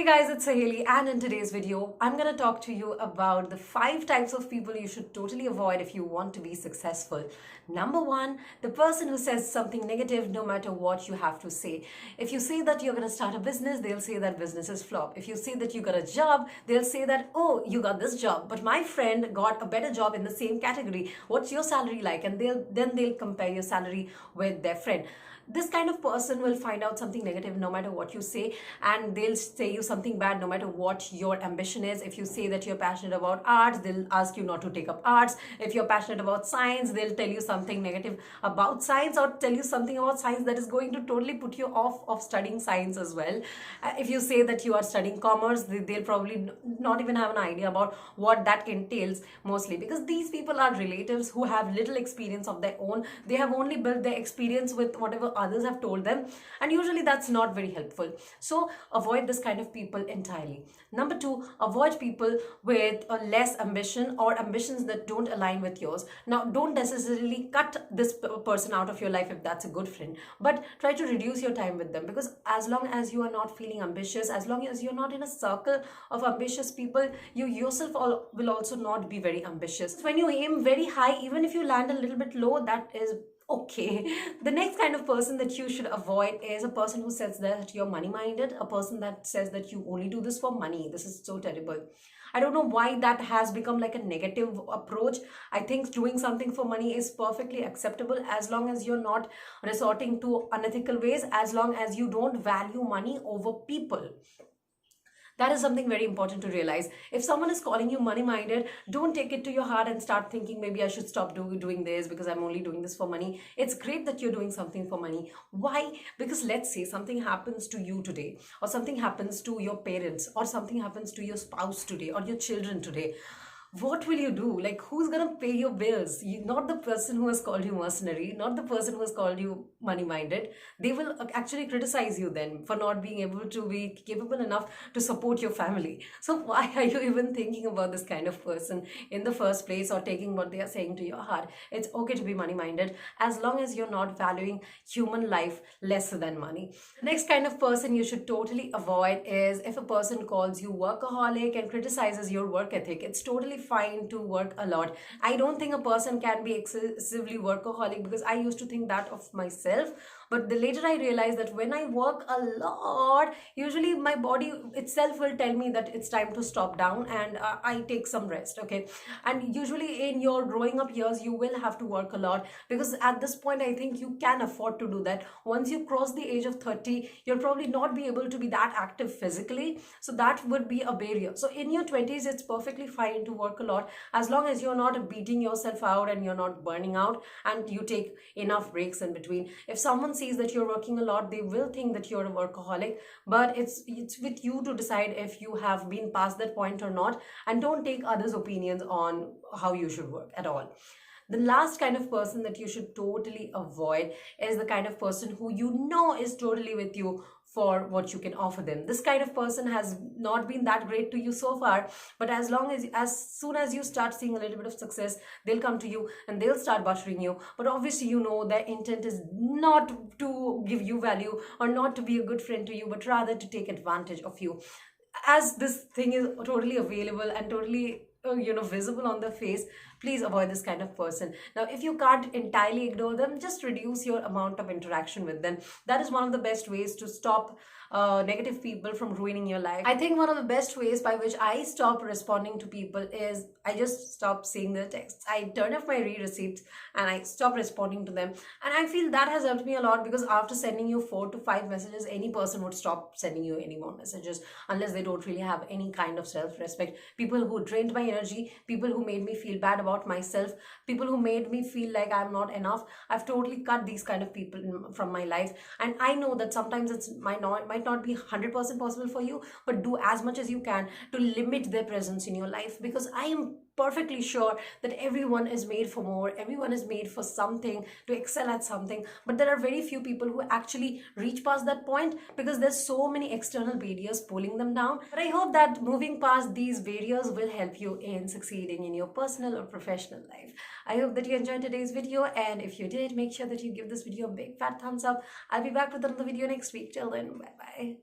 Guys, it's Saheli, and in today's video, I'm going to talk to you about the 5 types of people you should totally avoid if you want to be successful. Number 1, the person who says something negative no matter what you have to say. If you say that you're going to start a business, they'll say that business is flop. If you say that you got a job, they'll say that, oh, you got this job, but my friend got a better job in the same category. What's your salary like? And they'll compare your salary with their friend. This kind of person will find out something negative no matter what you say, and they'll say you something bad no matter what your ambition is. If you say that you're passionate about arts, they'll ask you not to take up arts. If you're passionate about science, they'll tell you something negative about science, or tell you something about science that is going to totally put you off of studying science as well. If you say that you are studying commerce, they'll probably not even have an idea about what that entails, mostly because these people are relatives who have little experience of their own. They have only built their experience with whatever others have told them, and usually that's not very helpful. So avoid this kind of people entirely. Number 2, avoid people with a less ambition or ambitions that don't align with yours. Now, don't necessarily cut this person out of your life if that's a good friend, but try to reduce your time with them, because as long as you are not feeling ambitious, as long as you're not in a circle of ambitious people, you yourself will also not be very ambitious. When you aim very high, even if you land a little bit low, that is okay. The next kind of person that you should avoid is a person who says that you're money minded, a person that says that you only do this for money. This is so terrible. I don't know why that has become like a negative approach. I think doing something for money is perfectly acceptable as long as you're not resorting to unethical ways, as long as you don't value money over people. That is something very important to realize. If someone is calling you money-minded, don't take it to your heart and start thinking, maybe I should stop doing this because I'm only doing this for money. It's great that you're doing something for money. Why? Because let's say something happens to you today, or something happens to your parents, or something happens to your spouse today, or your children today. What will you do? Like, who's gonna pay your bills? Not the person who has called you mercenary, not the person who has called you money-minded. They will actually criticize you then for not being able to be capable enough to support your family. So why are you even thinking about this kind of person in the first place, or taking what they are saying to your heart? It's okay to be money-minded as long as you're not valuing human life lesser than money. Next kind of person you should totally avoid is if a person calls you workaholic and criticizes your work ethic. It's totally fine to work a lot. I don't think a person can be excessively workaholic, because I used to think that of myself. But the later I realized that when I work a lot, usually my body itself will tell me that it's time to stop down, and I take some rest, okay? And usually in your growing up years, you will have to work a lot, because at this point, I think you can afford to do that. Once you cross the age of 30, you'll probably not be able to be that active physically. So that would be a barrier. So in your 20s, it's perfectly fine to work a lot, as long as you're not beating yourself out and you're not burning out, and you take enough breaks in between. If someone sees that you're working a lot, they will think that you're a workaholic, but it's with you to decide if you have been past that point or not, and don't take others' opinions on how you should work at all. The last kind of person that you should totally avoid is the kind of person who you know is totally with you for what you can offer them. This kind of person has not been that great to you so far, but as soon as you start seeing a little bit of success, they'll come to you and they'll start buttering you. But obviously, you know, their intent is not to give you value or not to be a good friend to you, but rather to take advantage of you. As this thing is totally available and totally visible on the face, please avoid this kind of person. Now, if you can't entirely ignore them, just reduce your amount of interaction with them. That is one of the best ways to stop negative people from ruining your life. I think one of the best ways by which I stop responding to people is I just stop seeing their texts. I turn off my read receipts and I stop responding to them. And I feel that has helped me a lot, because after sending you 4 to 5 messages, any person would stop sending you any more messages unless they don't really have any kind of self-respect. People who drained my energy, people who made me feel bad about myself, people who made me feel like I'm not enough. I've totally cut these kind of people from my life. And I know that sometimes it might not be 100% possible for you, but do as much as you can to limit their presence in your life, because I am perfectly sure that everyone is made for more. Everyone is made for something, to excel at something. But there are very few people who actually reach past that point, because there's so many external barriers pulling them down. But I hope that moving past these barriers will help you in succeeding in your personal or professional life. I hope that you enjoyed today's video, and if you did, make sure that you give this video a big fat thumbs up. I'll be back with another video next week. Till then, bye bye.